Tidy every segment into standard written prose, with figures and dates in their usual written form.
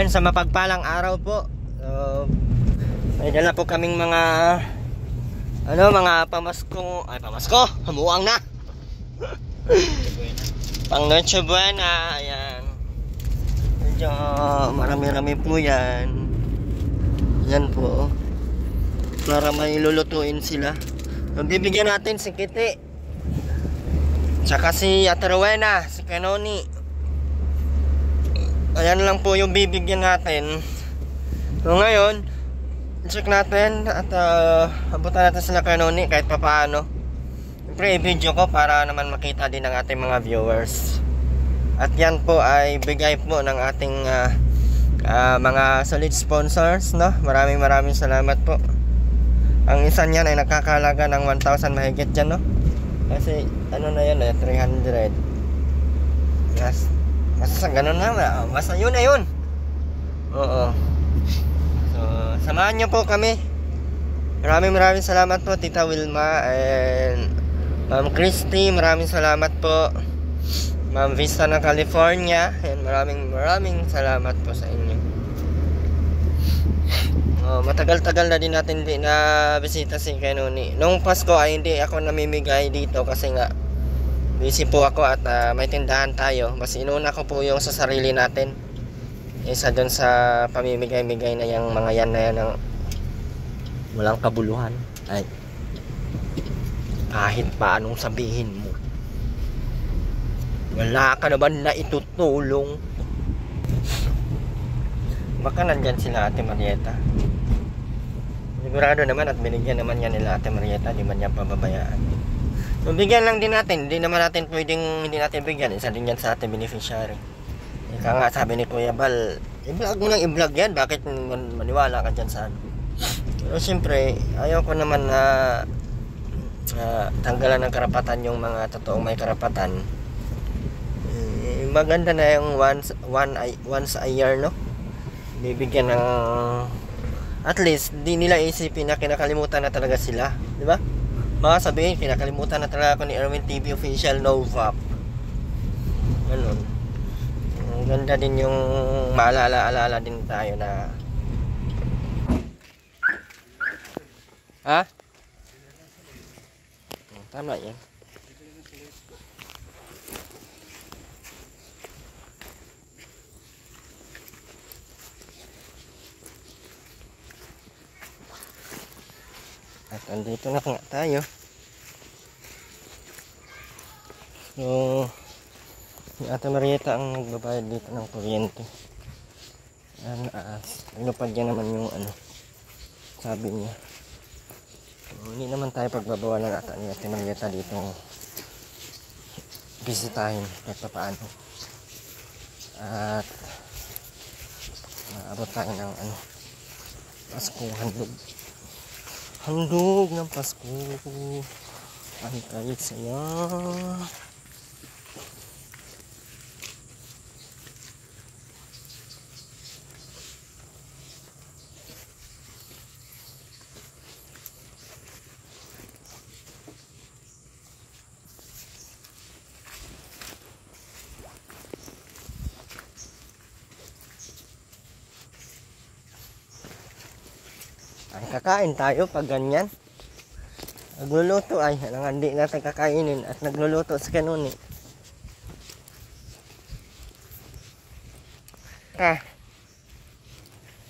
Ayun, sa mapagpalang araw po. So, may dala po kaming mga mga pamasko. Ay, pamasko, hamuang na. Pang Noche Buena. Ayan. Medyo marami-rami po yan. Yan po. Para may lulutuin sila. So, bibigyan natin si Kiti, tsaka si Ate Rowena, si Kanoni. Ayan lang po yung bibigyan natin. So ngayon, check natin at abutan natin sila Kanoni kahit papaano. Siyempre i-video ko para naman makita din ng ating mga viewers. At yan po ay bigay po ng ating mga solid sponsors, no? Maraming salamat po. Ang isa niyan ay nakakalaga ng 1,000 mahigit dyan, no? Kasi ano na yun, 300. Yes. Basta ganun na, basta yun na yun. Oo. So, samahan nyo po kami. Maraming salamat po, Tita Wilma and Ma'am Christy. Maraming salamat po, Ma'am Vista ng California. And maraming salamat po sa inyo. Matagal-tagal na din natin na bisita si Kanoni. Noong Pasko ay hindi ako namimigay dito kasi nga busy po ako at may tindahan tayo. Mas inuna ko po yung sa sarili natin isa dun sa pamimigay-migay na yung mga yan na yan ng walang kabuluhan. Ay, kahit pa anong sabihin mo, wala ka naman na itutulong. Baka nandyan sila Ate Marieta. Sigurado naman at binigyan naman yan nila Ate Marieta. Di man yan pababayaan. So, bigyan lang din natin. Hindi naman natin pwedeng hindi natin bigyan. Isa din yan sa ating beneficiary. Ika nga sabi ni Kuya Bal, i-vlog mo lang i-vlog yan. Bakit maniwala ka dyan sa ano? Pero siyempre, ayaw ko naman na tanggalan ng karapatan yung mga totoong may karapatan. Maganda na yung once a year, no? Bibigyan ng at least di nila isipin na kinakalimutan na talaga sila, di ba? Baka sabihin, kinakalimutan na talaga ako ni Erwin TV Official Novap. Ganun. Ang ganda din yung maalala-alala din tayo na ha? Tama yan. At andito na nga tayo. So, si Ate Marieta ang nagbabayad dito ng kuryente. Inupad niya naman yung sabi niya. So, hindi naman tayo pagbabawalan ata ni Ate Marieta dito bisitahin kahit paano. At maabot tayo ng Pasko handog ng Pasko. Ang kahit saya. Ay, kakain tayo pag ganyan. Nagluluto ay, hindi natin kakainin at nagluluto si Kanoni.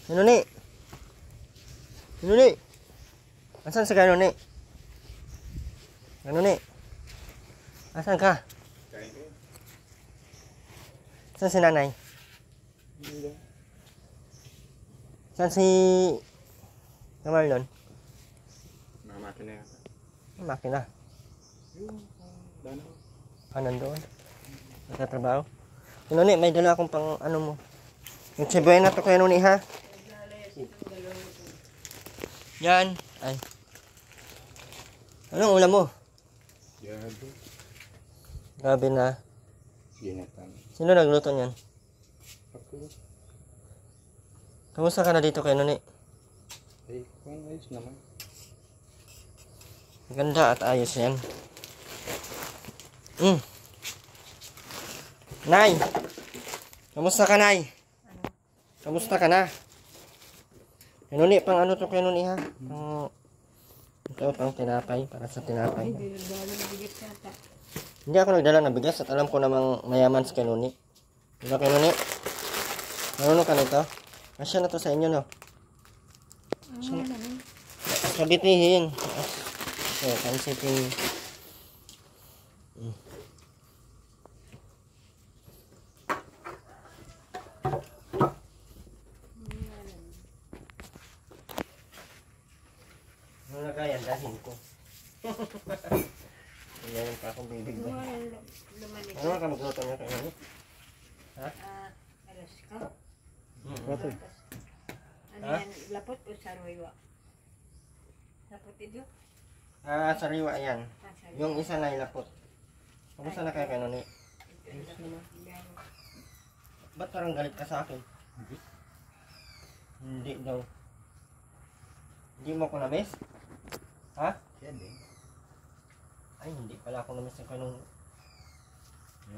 Kanoni? Asan si Kanoni? Kanoni? Asan ka? Asan si nanay? Asan si Marlon? Makina yata. Makina? Nandun? Nagtatrabaho? Kanoni, may dala akong pang mo. Yung Cebuena to kayo Noni ha? Yan. Ay. Anong ulam mo? Yado. Grabe na. Ginatan. Sino nagluto niyan? Ako. Kamusta ka na dito kayo Noni? Ay, kung ayos naman. Ganda at ayos yan. Nay! Kamusta ka, Nay? Kamusta ka na? Kanuni, pang ano to kanuni ha? Ito, pang tinapay, para sa tinapay. Hindi ako nagdala ng bigas at alam ko namang mayaman si kanuni. Diba kanuni? Marunong ka nito? Asya na to sa inyo, no? Kabitihin. Okay, pansiting. Ano na kaya? Dahin ko. Ngayon pa akong bibig ba? Ano ka magluto niya kayo? Ha? Alas ka? Kato. Ano Ha? yan? Lapot o saruywa? Lapot ito? Ah, sariwa yan. Saruywa. Yung isa na ilapot. Kamusta na kaya kayo ni? Ba't parang galit ka sa akin? Hindi daw. Hindi mo ako na-miss? Ha? Yan eh. Ay, hindi pala ako na-miss ng kanong...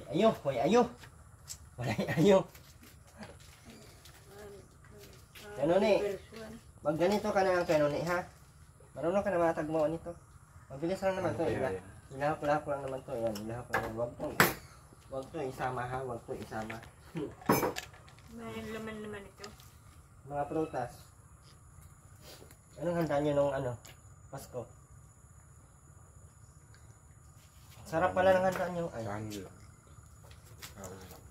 Ayo! Hoy, ayo! Walay ayo! Kanuni, mag ganito ka na ang kanuni, ha? Marunong ka na matagmo nito. Mabilis lang naman to. Ilahap lang naman to. Yan, ilahap lang. Wag to isama, ha? Wag to isama. May laman ito. Mga prutas. Anong handa nyo nung ano? Pasko? Sarap pala ng handa nyo. Ay, Saan lang. Ako lang.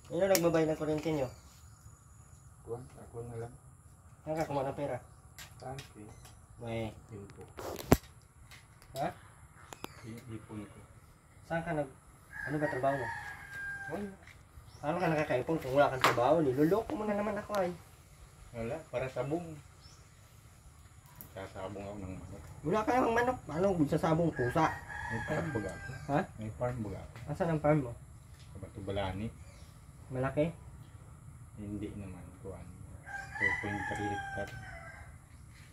yun ang nagbabay ng kuryente nyo. Ako na lang. Saan ka kumuha ng pera? Tangke. May, Info. ha? Ipon ko. Saan ka nag... Ano ba trabaho mo? Wala. Paano ka nakakaipon kung wala kang trabaho? Niluloko mo na naman ako ay. Wala. Para sabong. Sasabong ako ng manok. Wala ka namang manok. Paano kung sasabong pusa? May farm baga ako. Ha? May farm baga ako. Asan ang farm mo? Sa Batubalani. Malaki? Hindi naman. Kuhan. 2.3 hectare.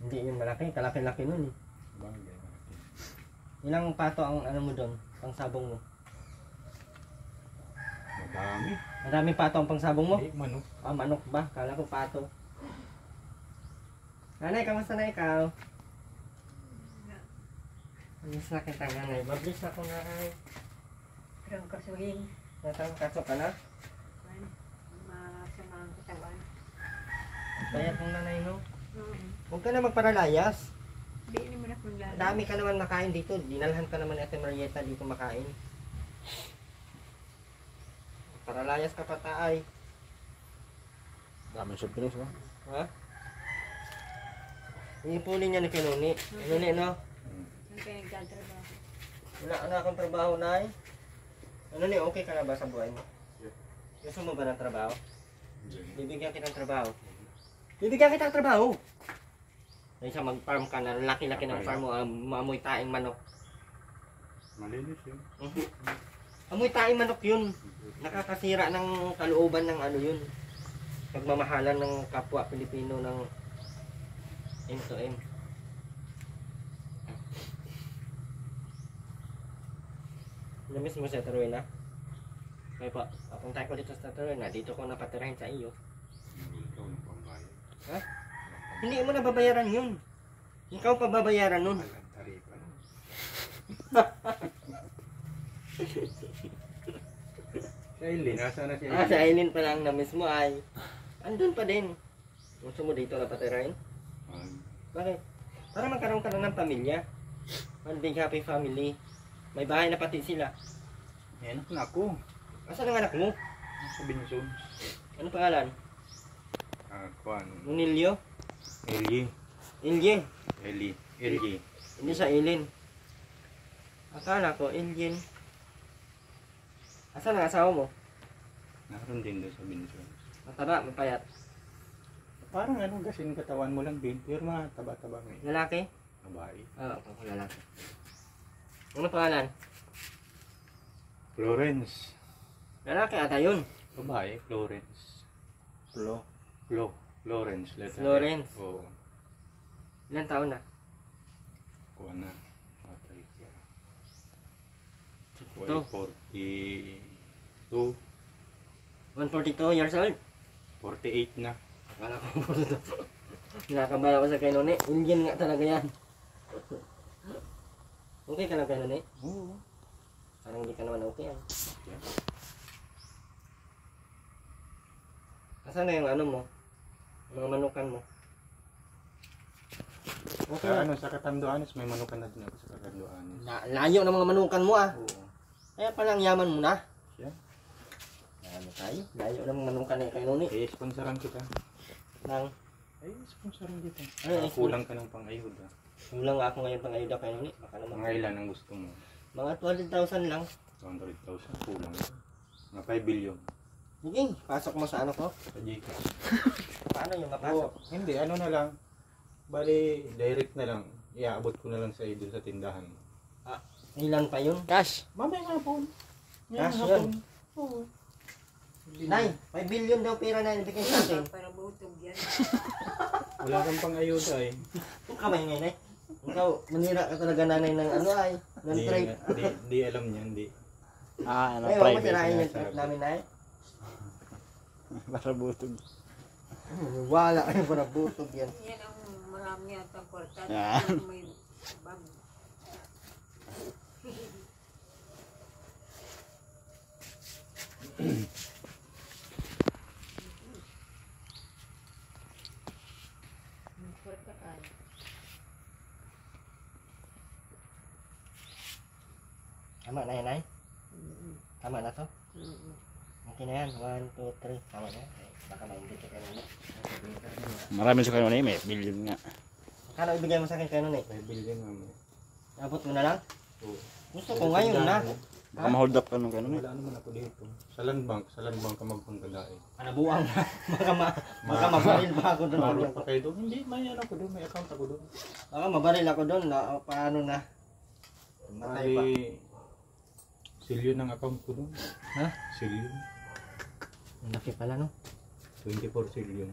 Hindi yun malaki. Kalaki-laki nun eh. Bagay natin. Ilang pato ang ano mo doon? Pangsabong mo? Madami. Maraming pato ang pangsabong mo? Hindi manok. Ah, manok ba? Kala ko pato. Nanay, kamusta na ikaw? Alis na kita nanay. Mabilis ako nanay. Pero kasuhin. Natangkaso ka na? Masama ang katawan. Bayat ng nanay no? Oo. Huwag ka na magparalayas. Hindi naman ako lalo. Dami ka naman makain dito. Dinalhan ka naman Ate Marieta dito makain. Paralayas ka pa taay. Daming surprise ba? Ha? Iipulin niya ni Kinuni. Kinuni no? Ang kaya nagtatrabaho. Wala na akong trabaho nay. Ano ni, okay ka na ba sa buhay mo? Gusto mo ba ng trabaho? Bibigyan kita ng trabaho. Bibigyan kita ng trabaho! Kaysa mag-farm ka na, laki-laki ng farm mo, maamoy taing manok. Malinis yun. Amoy taing manok yun. Nakakasira ng kalooban ng ano yun. Pagmamahalan ng kapwa Pilipino ng M to M. Namiss mo sa Taruena? Kaya pa, papunta ko dito sa Taruena, dito ko napatirahin sa iyo. Ikaw ng pambayad. Ha? Hindi mo na babayaran yun. Ikaw pa babayaran nun. Walang taripa. Si Aileen, nasa na si Ah, sa Aileen pa lang na-miss mo ay andun pa din. Gusto mo dito napatirahin? Bakit? Para magkaroon ka na ng pamilya. One big happy family. May bahay na pati sila. Yan na ako. Asan ang anak mo? Sa Binson. Ano pangalan? Kuan. Nunilio? Eli. Ilyen. Eli. Eli. Hindi sa Aileen. Akala ko Ilyen. Asan ang asawa mo? Naroon din doon sa Binson. Mataba, mapayat. Parang ano kasing katawan mo lang din. Pero mataba-taba may Lalaki? babae. Oo, ako lalaki. Ano pangalan? Florence. Lalaki ata yun. Babae, Florence. Flo. Florence. Letter Florence. F. Oo. Ilan taon na? Kuha na. Matay ka. Ito. 42. 142 years old. 48 na. Akala ko nakakabaya ko sa kay Noni. Indian nga talaga yan. Okay ka lang kay Noni? Oo. Parang hindi ka naman okay yan. Yeah. Asan na yung ano mo? Mga manukan mo? Okay Sa, na. ano, sa Catanduanes, may manukan na din ako sa Catanduanes. Layo ng mga manukan mo ah. Oo. Kaya palang yaman mo na. Siya. Ano tayo? Layo ng mga manukan na kay Noni. Eh, sponsoran kita. Nang Sponsoran kita. Ay, Kulang ka ng pang-ayuda. kulang ako ngayon pang ayuda kay Noni. Baka naman. Mga ilan ang gusto mo? Mga 200,000 lang. 200,000. Kulang. Mga 5 billion. Sige, pasok mo sa ano ko. Sa Gcash. Paano yung mapasok? Oo. Hindi, ano na lang. Bali, direct na lang. Iaabot ko na lang sa iyo dun sa tindahan. Ilan pa yun? Cash. Mamaya nga po. Cash yun. Oo. Nay, 5 billion daw pera na ibigay sa atin. Para butog yan. Wala kang pang-ayuda eh. Kung kamay ngayon eh. Ikaw, manira ka talaga nanay ng ano ay. Ng trade. Di alam niya, hindi. Ah, ano, Ay, huwag mo private. sirahin yung sinasabi. trade namin ay. Para butog. Wala kayo para butog yan. Yan ang marami yata kwarta. Ah. May bag. May kwarta ka. Tama na yan ay. Mm-mm. Tama na to. Mm-mm. Okay na yan. 1, 2, 3. Tama na. Eh, baka maingit ka kanina. Marami sa kanila may billion nga. Kano ibigay mo sa akin kayo nun eh? 5 billion naman. Abot mo na lang? Oo. Gusto ko ngayon na. Baka ma-hold up ka nung ganun eh. Wala naman ako dito. Sa land bank ka magpanggalait. Anabuang na. Baka mabaril pa ako doon. Marot pa kayo doon? Hindi, may ano ko doon, may account ako doon. Baka mabaril ako doon. Na, paano na? Matay pa. Bali, silyon ng account ko doon. Ha? Silyon. Ang laki pala no? 24 silyon.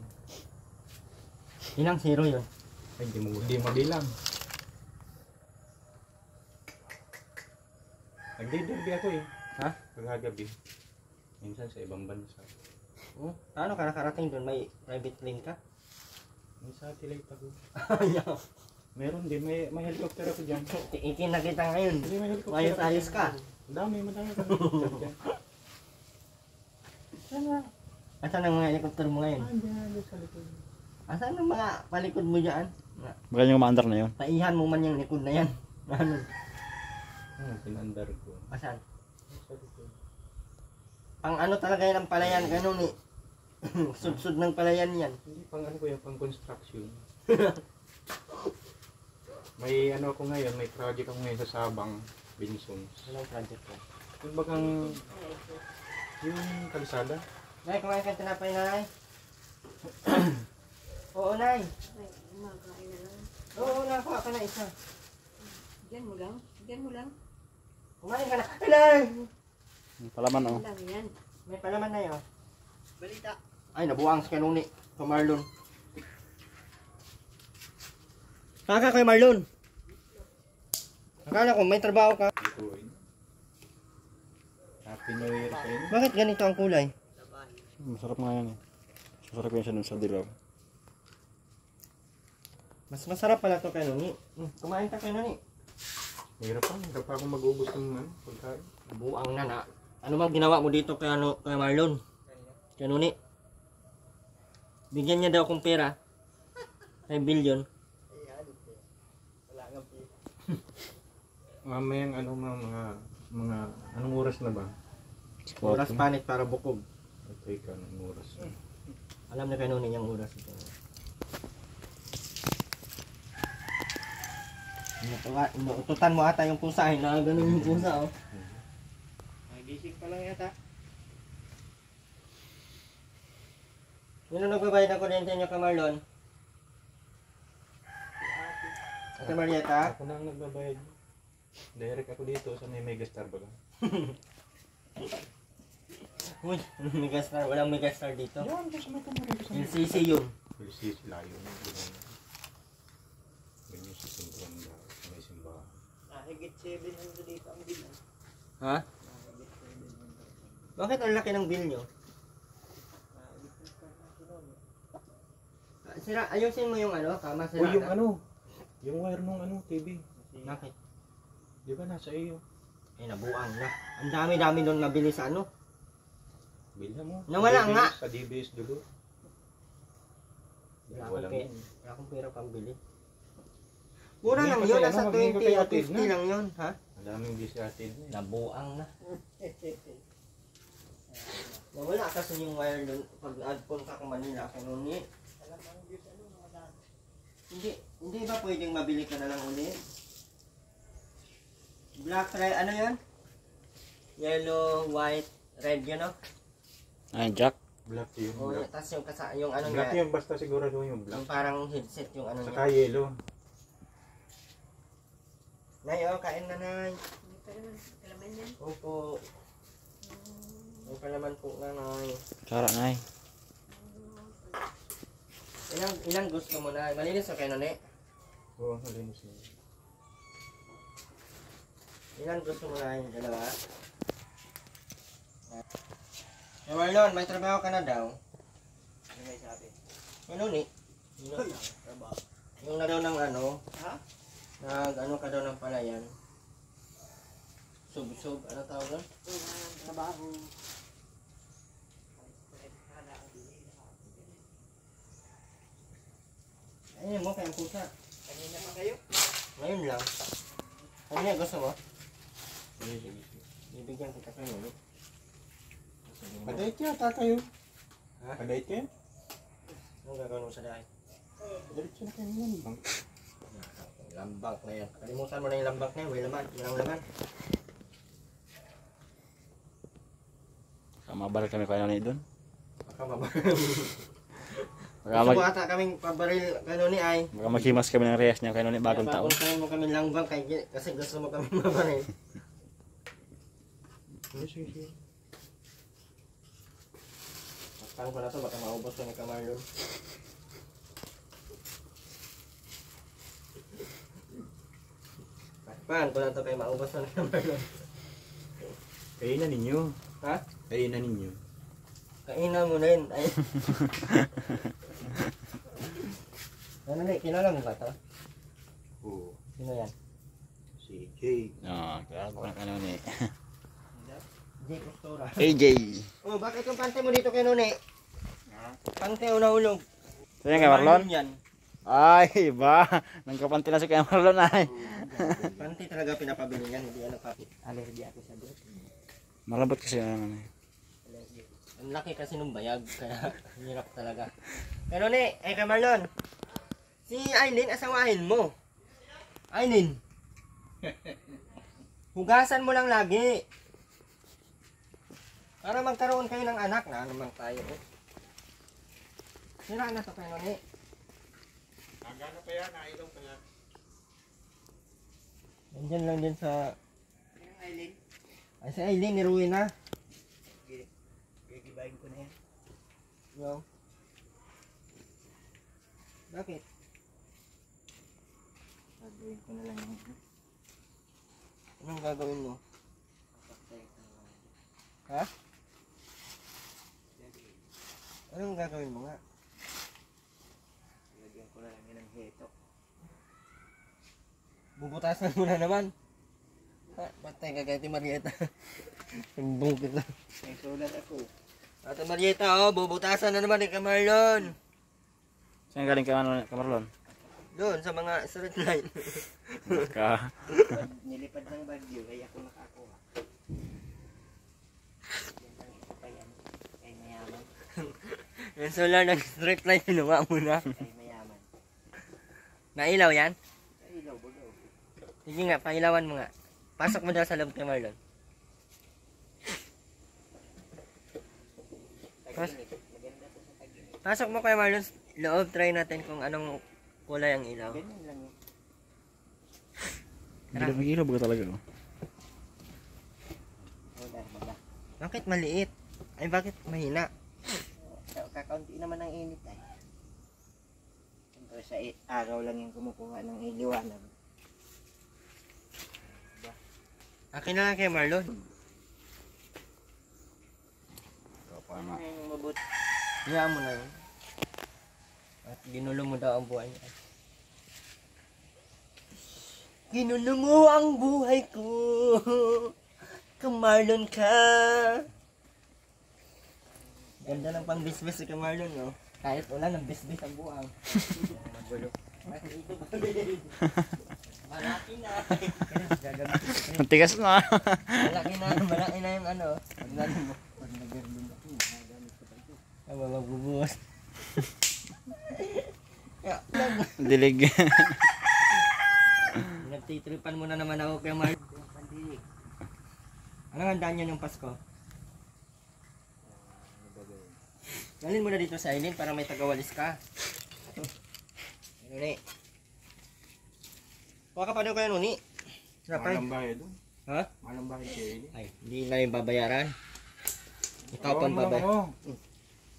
Ilang zero yun? Ay, di mabilang. Nagdiderby ako eh. Ha? Pagkagabi. Minsan sa ibang bansa. Paano ka nakarating doon? May private plane ka? May satellite ako. Ayaw. Meron din, may helicopter ako dyan. Ikinakita ngayon. Hindi, may helicopter Ayos-ayos ako ka. dyan. Madami ka helicopter dyan. Asan ang mga helicopter mo ngayon? Dyan sa likod. Asan ang mga palikod mo dyan? Baka yung maandar na yun. Taihan mo man yung likod na yan. Ano? Pinandar ko. Asan? Sa likod. Pang ano talaga yan ang palayan, ganun eh. Sud-sud ng palayan yan. Hindi, pang ano ko yan, pang construction. May ano ako ngayon, may project ako ngayon sa Sabang, Binsons. Anong project ko? Yung bagang, yung kalsada. Nay, kumain ka tinapay na, Nay? Oo, Nay. Ay, umakain na lang. Oo, nakuha ka na isa. Diyan mo lang. Diyan mo lang. Kumain ka na. Ay, Nay! Palaman oh. Lang yan. May palaman na yun. Balita. Ay, nabuang si Kanuni. Sa Marlon. Kaka kay Marlon. Akala ko may trabaho ka. Ito ay. Happy New Year sa inyo. Bakit ganito ang kulay? Masarap nga yan eh. Masarap yan siya dun sa dilaw. Mas masarap pala to kay Nuni. Kumain ka kay Nuni. Hirap pa akong mag-ubos ng pagkain. Buang na na. Ano bang ginawa mo dito kay, kay Marlon? Kay Nuni? Bigyan niya daw akong pera. 5 billion. Mamayang ano mga anong oras na ba? Oras panit para bukog. Okay ka, anong oras na? Alam na kay Nuni yung oras ito. Inuututan mo ata yung pusa. Na ganun yung pusa oh. Ay, gising pa lang yata. Sino nagbabayad ng kuryente niyo kay Marlon? Ate Marieta? Ako na ang nagbabayad. Direct ako dito sa may Megastar ba? Uy, Megastar. Walang Megastar dito. Yan, sa may kamari ko sa may LCC yun. Policy sila yun. Ganyan sa simbahan ba? Sa may simbahan. Higit 700 dito ang bill. Ha? Bakit ang laki ng bill nyo? Sira, ayusin mo yung ano, kama O sira yung na. ano, yung wire nung ano, TV. Bakit? Di ba nasa iyo? Ay, nabuang na. Ang dami-dami doon nabili sa ano. Bilhan mo. Nawala nga. Sa DBS dulo. Wala Wala akong, mo. wala akong pera pambili. Mura Hindi lang pa yun, tayo, nasa ano, magiging 20 o kapatid 50 na. lang yun, ha? Ang daming discarded na. Nabuang na. Nawala kasi yung wire doon pag punta ko Manila kay Nuni. Hindi ba pwedeng mabili ka na lang ulit? Black red, ano yun? Yellow, white, red yun, no? Ay, Jack. Black yun. O, Black. tas yung ano Black niya, yun, basta sigurado yung black. yung parang headset yung ano Saka niya. yellow. Nay, kain na, Nay. Hindi pa naman kalaman yan. Opo. May palaman po na, Nay. Sara na eh. Ilang gusto mo na? Malinis na kayo, Nuni? Oo, nalinis yun. Ilan gusto mo na yung dalawa? Eh, Marlon, may trabaho ka na daw. Ano may sabi? Ano ni? Yung na daw ng ano? Ha? Ano ka daw ng palayan? Sub-sub, ano tawag doon? Trabaho. Ayun mo, kayang pusa. Kanina pa kayo? Ngayon lang. Ano niya gusto mo? Bibigyan kita kayo, no? Padayt yata kayo. Ha? Padayt yan? Anong gagawin mo sa dahil? Diretso na kayo yan. Bang. Lambak na yan. Kalimutan mo na yung lambak na yan. May laman. Walang laman. Mabalik kami kay Noni doon. Baka mabaril. Baka, Gusto mag, mo ata kaming pabaril kano ni ay. baka maghimas kami ng reyes niya kay Noni bagong taon. Papuntahin mo kami langbang kasi gusto mo kami mabaril. Sige. Takpan ko na to, baka maubos ko ni Kamarlon. Takpan ko na to kay maubos ko ni Kamarlon. Kayo na ninyo. Ha? Kayo na ninyo. Kainan mo na yun. Ay. Ano na, kilala mo ba to? Oo. Sino yan? Si Jay. Kaya ko na kay Noni. Jake Ostora. AJ. Oh, bakit yung pante mo dito kay Nuni? Pante o nahulog? Ito yan kay Marlon? Yan. Ay, ba? Nangkapanti na si kay Marlon ay. Pante talaga pinapabili yan, hindi ano kapit. Allergy ako sa doon. Malabot kasi yan. Ang laki kasi nung bayag, kaya hirap talaga. Pero ni, kay Marlon, si Aileen, asawahin mo. Aileen, hugasan mo lang lagi. Para magkaroon kayo ng anak na naman tayo. Sira na to kayo ni. Agano pa yan, nailong pa yan. Nandiyan lang din sa... Yung Eileen, Ay, si Aileen, niruin na. gigibahin ko na yan. Yo. Bakit? Gagawin ko na lang yung Anong gagawin mo? papatay ko na lang. Ha? Anong gagawin mo nga? Lagyan ko na lang yan ng heto. Bubutasan mo na naman. Ha? Patay ka kay Ate Marieta. Sumbong kita. May sulat ako. Ate Marieta, oh, bubutasan na naman ni Kamarlon. Saan galing kay Marlon? Doon, sa mga street light. Ka. Pag nilipad ng bagyo, kaya ako nakakuha. Yan ang isa pa yan. Kay mayaman. Yung solar ng street light, pinuha mo na. Kay mayaman. Nailaw yan? Sa ilaw, bugaw. Sige nga, pailawan mo nga. Pasok mo daw sa loob kay Marlon. Taginit. Maganda to sa taginit. Pasok mo kay Marlon, loob, try natin kung anong kulay ang ilaw. Ganyan lang yun. Gila ba talaga? Oh. Wala. Bakit maliit? Ay, bakit mahina? Kakaunti naman ang init ay. Siyempre sa araw lang yung kumukuha ng iliwanag. Akin na lang kay Marlon. Ano yung mabuti? Hayaan mo na yun. At ginulo mo daw ang buhay niya. Ginulo mo ang buhay ko. Kamarlon ka. Ganda ng pang-bisbis si Kamarlon, no? Kahit wala ng bisbis ang buhang. Magulo. Malaki na. Ang tigas na. Malaki na yung ano. Paglalim mo. Ay, magbubuwas. Dilig. Nagtitripan mo na naman ako kay Mark. Anong handaan niyo ng Pasko? Dalhin mo na dito sa ilin para may tagawalis ka. Nuni. Kuha ka pa daw kayo, Nuni. Rapay. Malang bahay doon. Ha? Malang bahay kayo ini. Ay, hindi na yung babayaran. Ikaw pang babayaran.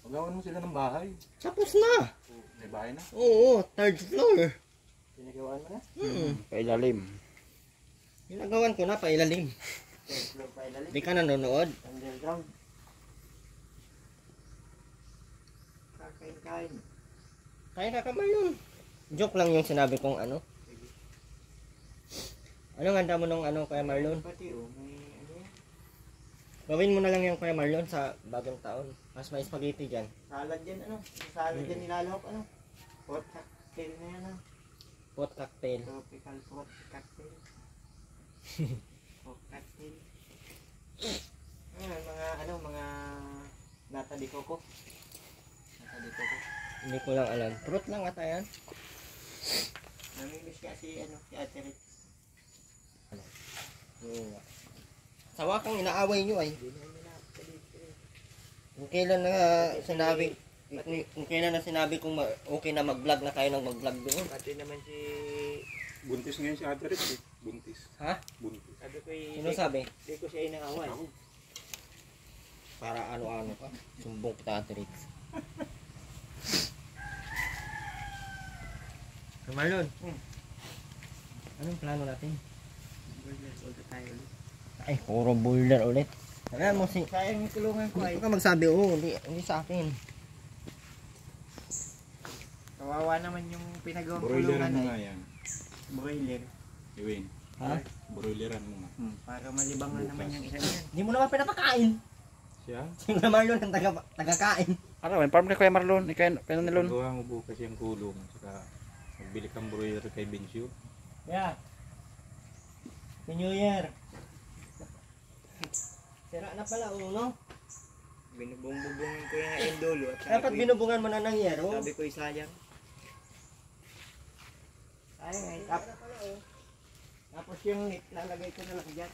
Pagawan mo sila ng bahay. Tapos na. May bahay na. Oo, third floor. Pinagawaan mo na? Pailalim. Ginagawan ko na, pailalim. Third floor pa ilalim. Di ka nanonood. Underground. Kakain-kain. Kaya na ka ba yun? Joke lang yung sinabi kong ano. Anong handa mo nung ano kaya Marlon? Pati may ano yan. Gawin mo na lang yung kaya Marlon sa bagong taon. Mas may spaghetti dyan. Salad yan ano. Yung salad yan nilalahok ano. Hot cocktail na yan ano. Pot cocktail. Tropical hot cocktail. Hot cocktail. Ayan, mga nata de coco. Nata de coco. Hindi ko lang alam. Fruit lang ata yan. Namimiss kasi ano, si Ate Ritz. Oo nga. Sawa kang inaaway nyo ay. Hindi na nila Kung kailan na sinabi, kung kailan na sinabi kong okay na mag-vlog na kayo ng mag-vlog doon. Pati naman si... Buntis ngayon si Ate Ritz eh. Buntis. Ha? Buntis. Sabi ko Sino sabi? Hindi ko siya inaaway. Para ano-ano ka. Sumbong kita Ate Ritz. Marlon. Anong plano natin? Ay, puro boulder ulit. Kaya mo si... Sayang yung tulungan ko ay. Hindi ka magsabi, hindi sa akin. Kawawa naman yung pinagawang Broileran kulungan mo ay. nga yan. Broiler. Iwin. Ha? Broileran mo nga. Para malibang na naman yung isa niyan. Hindi mo naman pinapakain. Siya? Si Marlon ang taga-kain. Ano, may farm ni Kuya Marlon. Ikaw, ni Lon. Gawa mo bukas yung kulong. Saka magbili kang broiler kay Bencio. Yeah. Happy New Year. Sira na pala, no? Binubumbubungin ko yung dulo. Dapat binubungan mo na ng yero. Sabi ko sayang. Sayang ay. Tapos yung net, lalagay ko na lang dyan.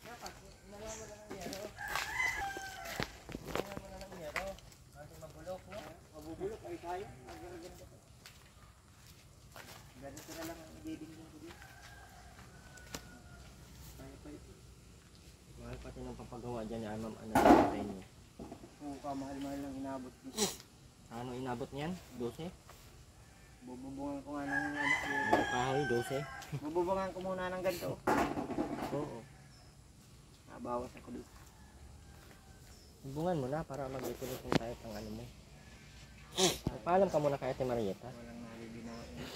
Dapat, binungan mo na ng yero. Binungan mo na ng yero. Kasi mabulok, no? Mabubulok ay sayang. Ganito na lang ang ididingin ko dito. Kaya pa ito. Mahal pati ng papagawa dyan ni Ma'am ano sa inyo. Oo, kamahal-mahal lang inabot dito. Ano inabot niyan? 12? Bububungan ko nga ng ano. Mga kahoy, 12? Bububungan ko muna ng ganito. Oo. Nabawas ako dito. Bungan mo na para mag-ituloy kung tayo pang ano mo. Paalam ka muna kay Ate Marieta. Walang nalibinawa yun.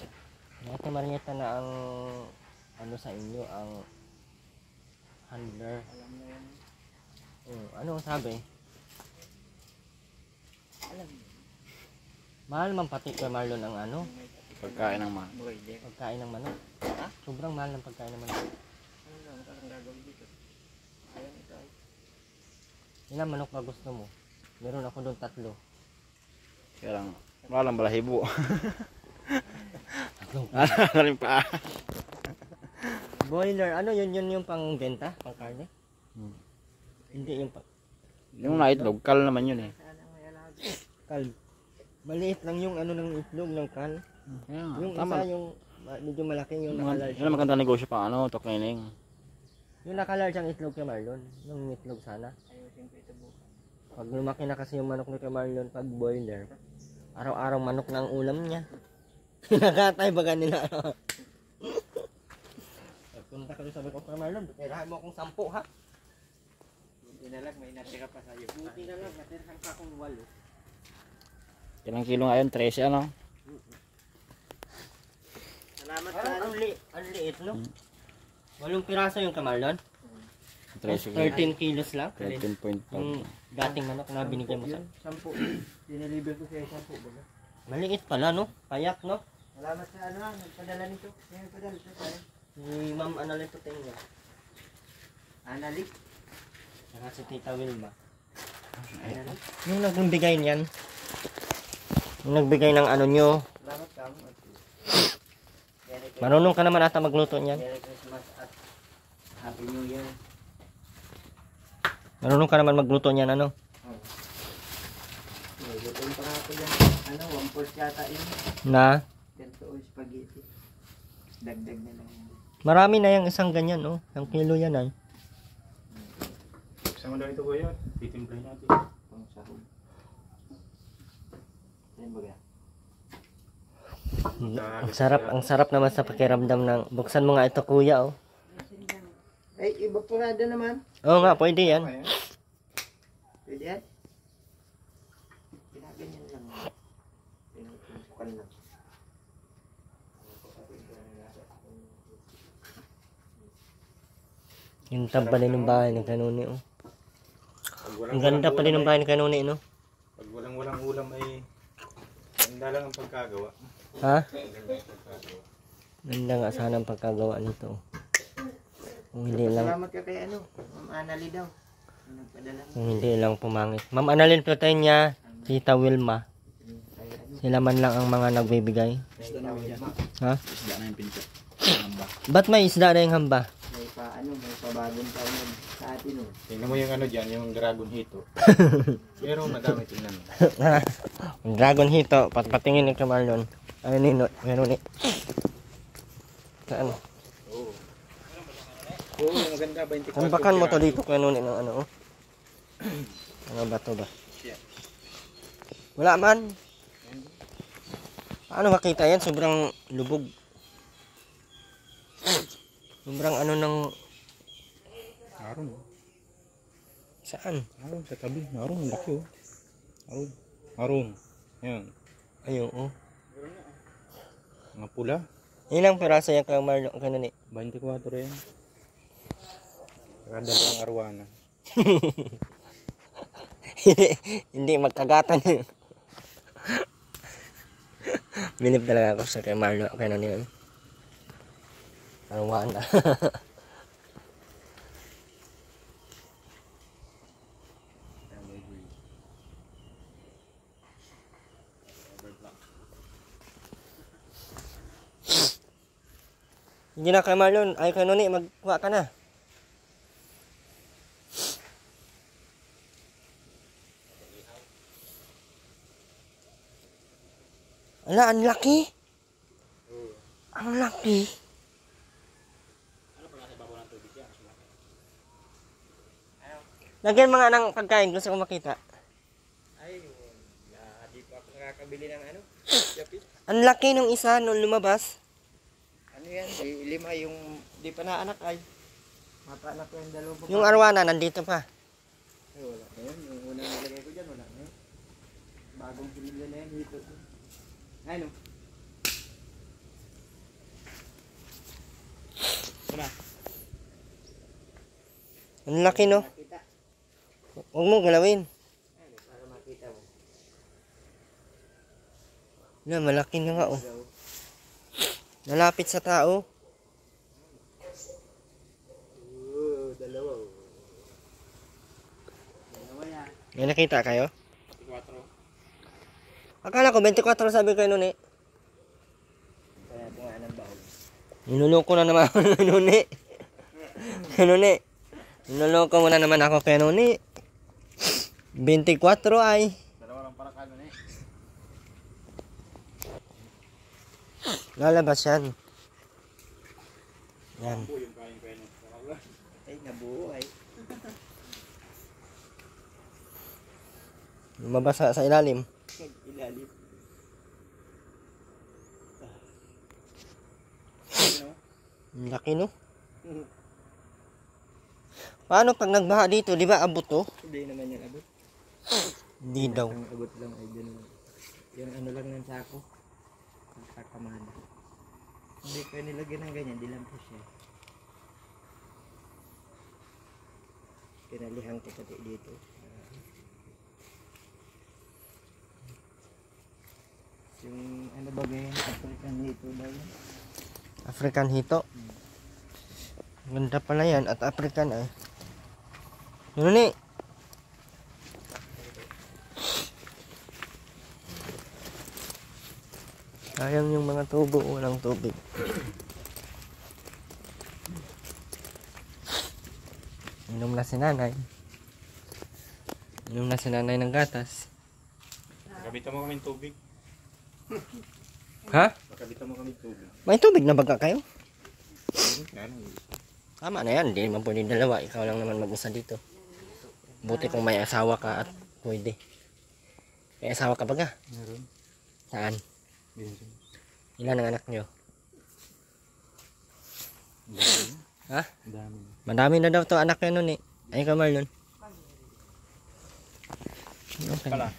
Ate Marieta na ang ano sa inyo, ang handler. Alam na yan. Ano ang sabi? Alam. Mahal man pati kay Marlon ang ano, Pagkain ng mga. Broiler. pagkain ng manok. Ha? Sobrang mahal ng pagkain ng manok. Ano lang, ang gagawin dito? Ayan ito ay. Ilang manok ba gusto mo? Meron ako doon 3. Kaya lang, wala lang balahibo. Tatlong. Alam pa. Boiler, ano yun yung pang benta, pang karne? Hindi yung pang Yung na itlog, kal naman yun eh. Sana may alaga. kal. Maliit lang yung ano ng itlog ng kal. Kaya nga, Yung tama. isa yung medyo malaki yung nakalarge. Yun ang maganda negosyo pa, ano, tokening. Yung nakalarge ang itlog kay Marlon. Yung itlog sana. Ayusin ko ito bukas. Pag lumaki na kasi yung manok ni kay Marlon pag boiler, araw-araw manok na ang ulam niya. Nakatay baga nila. Punta ka doon sabi ko kay Marlon, tirahan mo akong 10 ha. Buti na lang, may natira pa sa'yo. Buti na lang, natirahan ka akong 8. Ilang kilo ngayon? 13 ano? Ang liit, no? 8 piraso yung kamarlon. 13 13 kilos lang. 13.5. Yung dating manok na binigyan mo sa... 10. Dineliver ko siya 10 baga. Maliit pala, no? Payak, no? Salamat sa ano, nagpadala nito. May nagpadala ito tayo. Si Ma'am Annalyn to tingnan. Analik. Saka si Tita Wilma. Analik. Yung nagbigay niyan. Yung nagbigay ng ano nyo. Salamat kamo. Marunong ka naman ata magluto niyan. Merry Christmas at Happy New Year. Marunong ka naman magluto niyan, ano? Lutuin pa nga ako dyan. Ano, 1/4 yata yun. Na? Ganito o spaghetti. Dagdag na lang. Marami na yung isang ganyan, oh. Ang kilo yan, ay. Sama daw ito kuya. Titimplahin natin. Pang sahog. Yan baga. Ang sarap naman sa pakiramdam ng... Buksan mo nga ito, kuya, oh. Ay, iba purada naman. Oo nga, pwede yan. Pwede yan? Pinaganyan lang. Pinutukan lang. Yung tambalin ng bahay ni Kanuni, oh. Pag Ang ganda pa din ng bahay ni Kanuni, no? Pag walang ulam ay ganda lang ang pagkagawa. Ha? Ganda ang pagkagawa. Ganda nga sana ang pagkagawa nito. Kung hindi lang, Salamat ka kay ano, Ma'am Anali daw. Yung nagpadala. kung hindi lang pumangit. Ma'am Annalyn Platenya, Tita Wilma. Kay ano, Sila man lang ang mga nagbibigay. kay Wilma. Ha? Isda na yung pinto. Ba't may isda na yung hamba? May pa ano, may pabagong taon yun sa atin oh. Tingnan mo yung ano dyan, yung dragon hito. Pero madami tingnan mo. Dragon hito, patingin ni Kamarlon. Ano ni Kanuni? Saan? Oo. Oo, maganda 24. Ang bakan mo to dito Kanuni ng ano, oh. Ano ba to ba? Wala man. Paano makita yan? Sobrang lubog. Sobrang ano ng... Aron. Saan? Aron sa tabi. Aron, ang laki oh. Aron. Aron. Yan. Ayun, oh. Mga pula. Ilang piraso yung Kamarlon Kanuni? 24 yan. Kada ang arwana. Hindi magkagatan. Bilib talaga ako sa kay Marlo. Kanuni yun. Arwana. Hindi na kay Marlon. Ay, Kanuni, magkuha ka na. Ala, ang laki. Ang laki. Lagyan mga ng pagkain. Gusto ko makita. Ay, di pa ako nakakabili ng ano. Yapit. Ang laki nung isa nung lumabas. Ano yan, lima yung di pa naanak ay. Mapaanak ko yung dalawa pa. Yung arwana nandito pa. Ay, wala na yun. Yung unang nilagay ko dyan, wala na yun. Bagong pinili na yan dito. Ano? Ang laki, no? Makita. Huwag mo galawin. Ano, para makita mo. Na, malaki na nga, oh. Malapit sa tao. Dalawa. Dalawa yan. May nakita kayo? 24. Akala ko 24 sabi kayo nun eh. Kaya ito nga ng baon. Niluloko na naman ako nun eh. Nun eh. Niluloko mo na naman ako kay nun eh. 24 ay. Dalawa lang para kanon eh. Lalabas yan. Yan. Ay, nabuo ay. Lumabas sa ilalim. Ilalim. Ang laki, no? Paano pag nagbaha dito, di ba abot to? Hindi naman yung abot. Hindi daw. Ang abot lang ay dyan. Yung ano lang ng sako. Pagkakamada. Hindi ko nilagyan ng ganyan, di lang po siya. Kinalihan ko pati dito. Yung ano ba ganyan, African dito daw yun. African hito. Ganda pala yan at African ay. Yun ni. Sayang yung mga tubo, walang tubig. Inom na si nanay. Inom na si nanay ng gatas. Nakabitan mo kami tubig. Ha? Nakabitan mo kami tubig. May tubig na baga kayo? Yan. Tama na yan, hindi naman pwede dalawa. Ikaw lang naman mag-isa dito. Buti kung may asawa ka at pwede. May asawa ka baga? Meron. Saan? Ganyan. Ilan ang anak nyo? Dami. Ha? Dami. Madami na daw to anak nyo nun eh. Ay ka Marlon. Okay. Pala.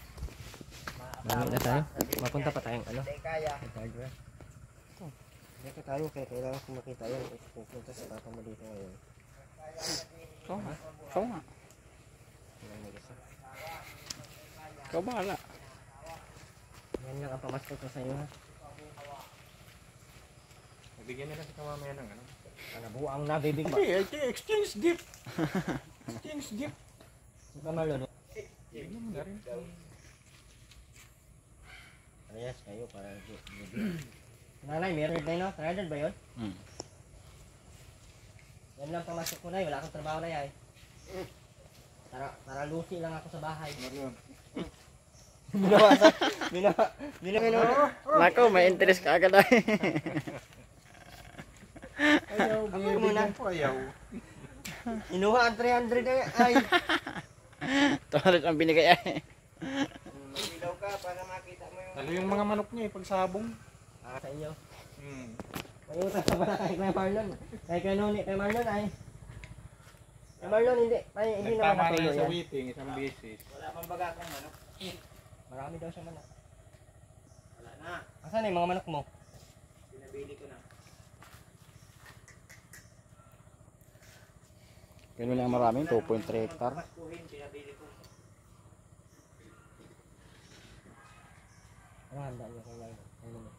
Marami na tayo. Mapunta pa tayong ano? Hindi kaya. Dito tayo kaya kailangan ko makita yan. Pupunta sa papa mo dito ngayon. Ikaw nga. Ikaw nga. Ikaw bahala. Yan lang ang pamasko ko sa iyo ha. Nabigyan nila si kamamaya ng ano. Ano buang nabibig ba? Hindi, exchange gift. Exchange gift. Si ka Marlon. Yun naman na rin. Parehas kayo para Nanay, meron na yun no? 300 ba yun? Yan lang pamasok ko na wala akong trabaho na yan. Para lusi lang ako sa bahay. Marlon. Binawa. Nako, may interest ka agad ay. Ayaw, Ako bibigyan muna. ko ayaw. Inuha ang 300 na ay. Tumalit ang binigay ay. Ilaw ka para makita mo yung... Talo yung mga manok niya eh, pagsabong. Sa inyo. Hmm. May utang ka pala kay Marlon. Kay Noni, kay Marlon ay. Kay Marlon hindi. Hindi naman Nagtama na natuloy yun sa yan. waiting, isang beses. Wala pang bagatang manok. Marami daw siya manok. Wala na. Asan yung mga manok mo? Pinabili ko na. Pero lang maraming 2.3 hectare. Pamaskuhin, pinabili ko. Ano handa niyo kay Marlon? Kay Noni?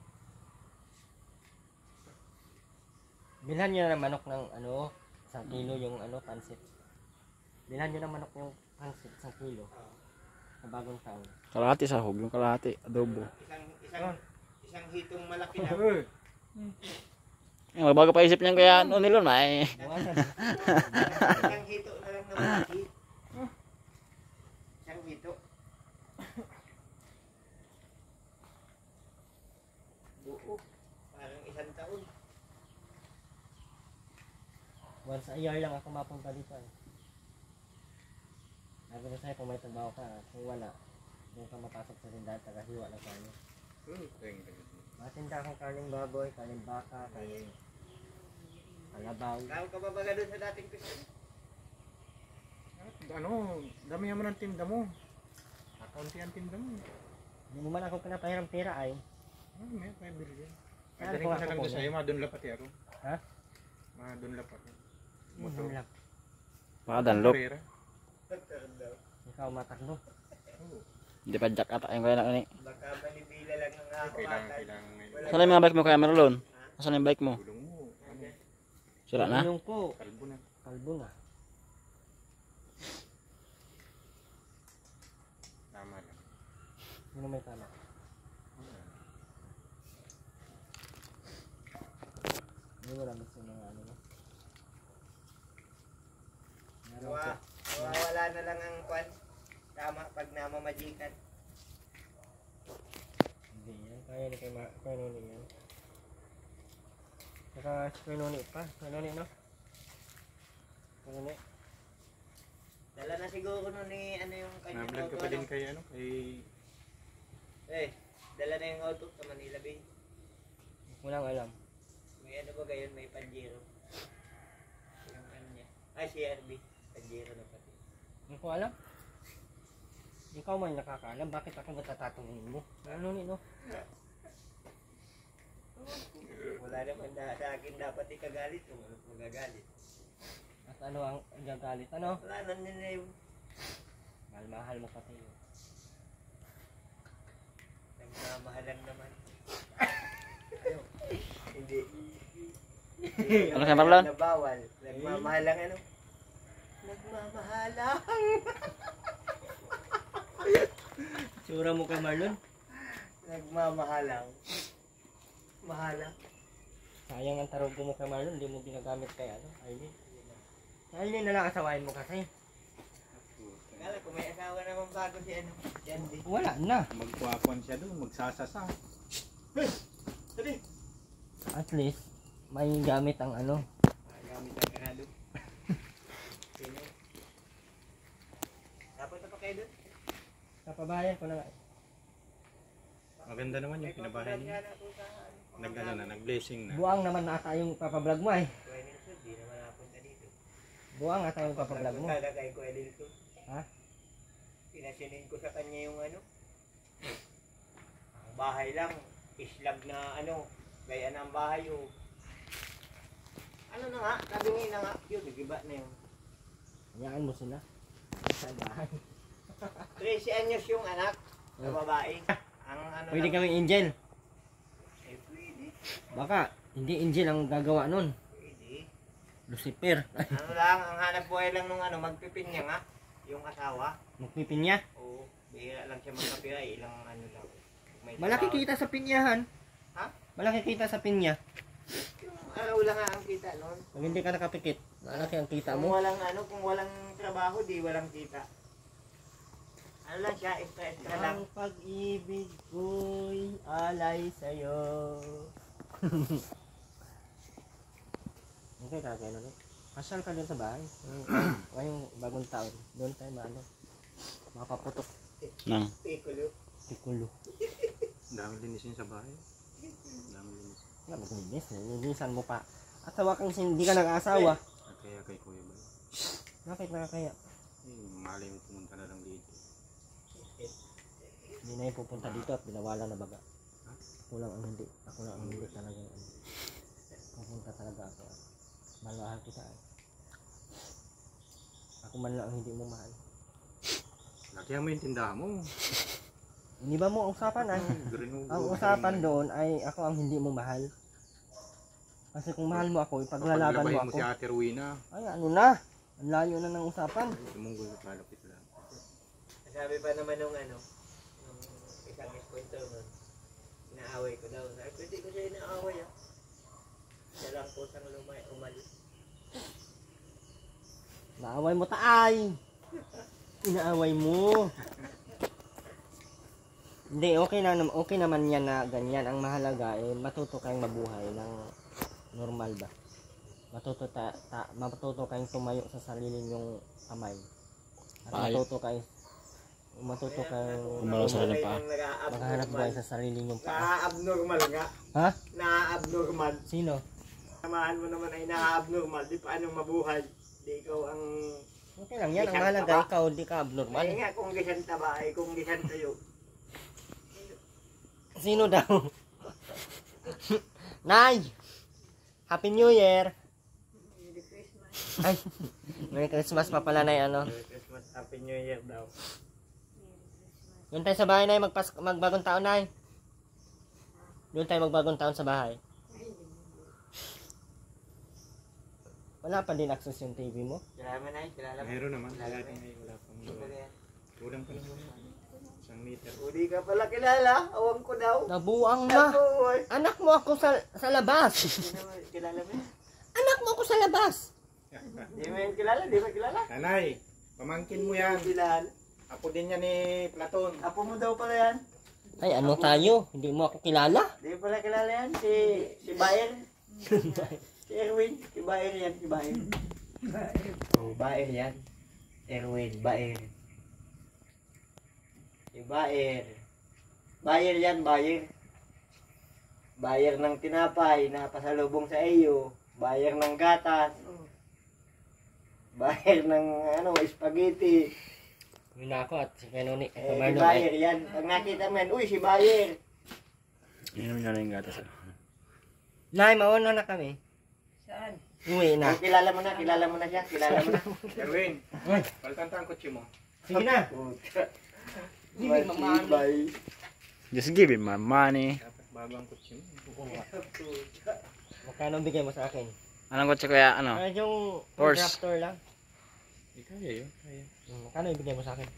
Bilhan niyo ng manok ng ano, 1 kilo yung ano, pansit. Bilhan niyo ng manok yung pansit, 1 kilo. Sa bagong taon. Kalahati sahog, yung kalahati adobo. Isang hitong malaki na. Yung magbago pa isip niyan kaya ano nilon may. Isang hito na lang na malaki. Isang hito. Buo. Parang isang taon. Once a year lang ako mapunta dito eh. Sabi ko sa'yo kung may trabaho ka, kung wala, doon ka mapasok sa tindahan, tagahiwa lang tayo. Matinda akong kaling baboy, kaling baka, kaling kalabaw. Tawag ka ba baga doon sa dating pistol? Ano, dami naman ang tinda mo. Kaunti ang tinda mo. Hindi mo man ako pinapahiram pera ay. May bili yan. Saan Padaling ko ko na lang ako doon sa'yo, madunla pati ako. Ha? Madunla pati. Motor lang. Pakadanlop. Carrera. Ikaw matakbo. Hindi pa jack ata yung kaya na ni. Baka manibila lang ng ako. Kailangan ngayon. Saan yung mga bike mo kaya Marlon? Saan yung bike mo? Gulong mo. Ano, Sira na? Ilong ko, kalbo na. kalbo na. Tama lang. Sino may tama? Hindi mo lang gusto mga ano mo. Meron ko. Wala na lang ang kwan. Tama pag namamajikan. Hindi yan. Kaya ni kay Noni yan. Saka si kay Noni pa. Kay Noni no? Kay Noni. Dala na siguro nun ni ano yung kanyang Nablog ka pa din kay ano, kay... dala na yung auto sa Manila Bay. Walang alam. May ano ba gayon, may Pajero. Yung kanya. Ay, CRB. Pajero na pati. Hindi ko alam. Ikaw man nakakaalam. Bakit ako matatatungin mo? Ano ni no? Wala naman na sa akin dapat ikagalit kung ano magagalit. At ano ang gagalit? Ano? Wala na nila yung Mahal-mahal mo pati yun. nagmamahalan naman. Ano? Hindi. Ano kay Marlon? Nabawal. Nagmamahalang ano? Nagmamahalang. Tsura mo kay Marlon? Nagmamahalang. Mahalang. Sayang ang tarong mo kay Marlon, hindi mo ginagamit kay ano, Arlene. Arlene na lang asawain mo kasi. Kala ko may asawa naman bago si ano, si Andy. Wala na. Magkuhakuan siya doon, magsasasa. Sabi, At least, may gamit ang ano. magamit ang kanado. Sino? Dapat na pa kayo doon? Kapabayan ko na nga. Maganda naman yung pinabahay niya. Nag-blessing na. Buang naman na ata yung papablog mo ay. Kuya Nilsson, di naman napunta dito. Buang ata yung papablog mo. Nagpunta kay Kuya Nilsson. Ha? Pinasinin ko sa kanya yung ano. Ang bahay lang, islag na ano, gaya ng bahay o. Ano na nga, tabingin na nga, yun, nagiba na yun. Hayaan mo sila. Sa bahay. 13 anyos yung anak, na babae. Ang ano Pwede lang, kaming angel. pwede. Baka, hindi angel ang gagawa nun. Pwede. Lucifer. Ano lang, ang hanap buhay lang nung ano, magpipinya nga, yung asawa. Magpipinya. Oo, bihira lang siya magkapira, ilang ano lang. May Malaki trabaho. kita sa pinyahan. Ha? Malaki kita sa pinya. Yung araw lang nga ang kita noon. Pag hindi ka nakapikit, malaki ang kita Kung mo. walang ano, kung walang trabaho, di walang kita. Ano lang siya, extra lang. Ang pag-ibig ko'y alay sa'yo. Okay, kagaya na rin. Kasal ka din sa bahay. Ngayong bagong taon. Doon tayo maano. Makaputok. Nang. Pikulo. Tikulo. Dami linisin sa bahay. Dami linisin. Wala mo kumilis. Nilinisan mo pa. At sa wakang hindi ka nag-asawa. At kaya kay Kuya Bay. Bakit nakakaya? Malay mo pumunta na lang dito. Hindi na yung pupunta dito at binawala na baga. Ako lang ang hindi. Ako lang ang hindi talaga. Pupunta talaga ako. Malahan kita. Ako man lang ang hindi mo mahal. Lakihan mo yung tindahan mo. Hindi ba mo ang usapan ay? Ang usapan doon ay ako ang hindi mo mahal. Kasi kung mahal mo ako, ipaglalaban mo Paglabay mo ako. si Ate Rowena. Ay ano na? Ang layo na ng usapan. Tumunggol sa palapit lang. Sabi pa naman nung ano, nung isang sponsor nun, inaaway ko daw. Sabi ko, hindi ko siya inaaway ah. Siya lang po sang umalis. Naaway mo taay. Inaaway mo. Hindi, okay naman yan na ganyan. Ang mahalaga ay matuto kayong mabuhay ng normal ba. Matuto kayong tumayo sa sarili nyong kamay. At matuto kayong Umalaw sa kanyang paa. maghanap buhay sa sarili nyong paa. Na-abnormal nga. Ha? Na-abnormal. Sino? Samahan mo naman ay na-abnormal. Di paano mabuhay. Di ikaw ang... Okay lang yan. Ang mahalaga ikaw, di ka abnormal. Ay nga, kung gisanta ba ay kung gisanta yun. Sino daw? Nay! Happy New Year! Ay, Merry Christmas pa pala, Nay, ano? Merry Christmas, Happy New Year daw. Doon tayo sa bahay, Nay, magbagong taon, Nay. Doon tayo magbagong taon sa bahay. Wala pa din access yung TV mo? Kilala mo na kilala mo. Mayroon naman. Wala pang kulang pa lang muna. 1 meter. O di ka pala kilala, awang ko daw. Nabuang na! Nabuhay. Anak mo ako sa labas! Kilala mo yun? Anak mo ako sa labas! Di mo yun kilala, di mo kilala. Nanay, pamangkin mo yan. Kilala. Apo din yan ni Platon. Apo mo daw pala yan. Ay, ano tayo? Hindi mo ako kilala? Di pala kilala yan, si Bayer. Si Erwin, si Bayer yan, si Bayer. Oh, Bayer yan. Erwin, Bayer. Si Bayer. Bayer yan, Bayer. Bayer ng tinapay na pasalubong sa iyo. Bayer ng gatas. Bayer ng spaghetti. Yun na ako at si Kenoni. Si Bayer yan. Pag nakita mo yan, uy, si Bayer. Inom niya na yung gatas. Nay, mauna na kami. Saan? Uwi na. Kilala mo na siya. Kilala mo na. Erwin, palitan tayo ang kotse mo. Sige na. Hindi, mamahal. Just give him my money. Dapat bago ang kotse mo. Magkano ang bigay mo sa akin? Anong kotse kuya? Ano? Yung Porsche. Raptor lang. Kaya yun, kaya. Magkano ibigay mo sa akin?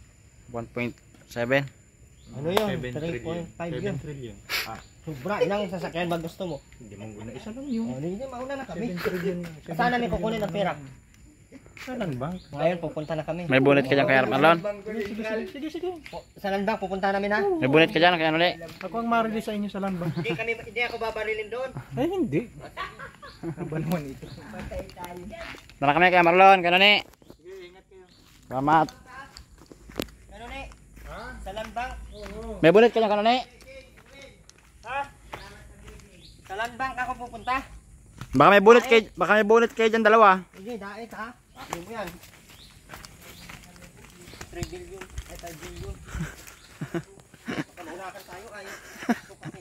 1.7. Ano yun? 7 trillion. 3.5 yun. 7 trillion. Sobra. Ilang sasakyan ba gusto mo? Hindi mo guna. Isa lang yun. Hindi, mauna na kami. 7 trillion. Saan namin kukunin ang pera? Sa land bank. Ngayon, pupunta na kami. May bonnet ka dyan kaya Marlon? Sige. Sa land bank, pupunta namin ha? May bonnet ka dyan kaya uli? Ako ang marilis sa inyo sa land bank. Hindi ako babarilin doon. Ay, hindi. Aba naman ito. Tara kami kaya Marlon, kaya ni. Sige, ingat kayo. Salamat. Ano ni? Sa land bank? May bonnet ka dyan kaya ni. Ha? Sa land bank ako pupunta? Baka may bonnet kayo dyan dalawa. Hindi, dait ha? Hindi mo yan. 3 billion. Ay, 5 billion. Baka maulakan tayo ay. Ito kasi.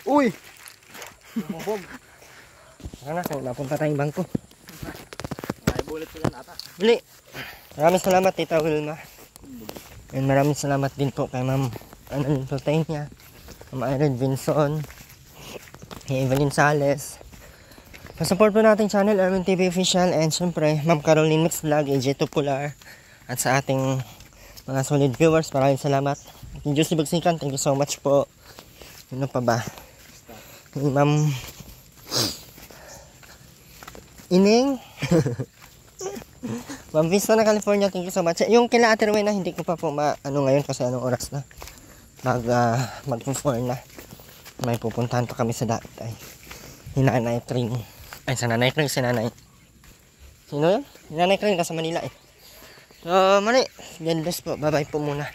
Uy! Bumubog. Saka na, kung napunta tayong bangko. May bonnet ka dyan ata. Uli. Maraming salamat, Tita Wilma. And maraming salamat din po kay Ma'am Annalyn Toltenia, Ma'am Irene Vinson, kay Evelyn Sales. Support po natin channel, Erwin TV Official, and syempre, Ma'am Caroline Mix Vlog, AJ Tupular, at sa ating mga solid viewers, maraming salamat. Yung Juicy Bagsikan, thank you so much po. Ano pa ba? Yung Ma'am Ining Ma'am Vista na California, thank you so much. Yung kila Ate Rowena, hindi ko pa po ngayon kasi anong oras na. Mag-4 na. May pupuntahan pa kami sa dati. Ni Nanay Kring. Ay, sa Nanay Kring, si Nanay. Sino yun? Nanay Kring, nasa Manila eh. So, mali. God bless po. Bye-bye po muna.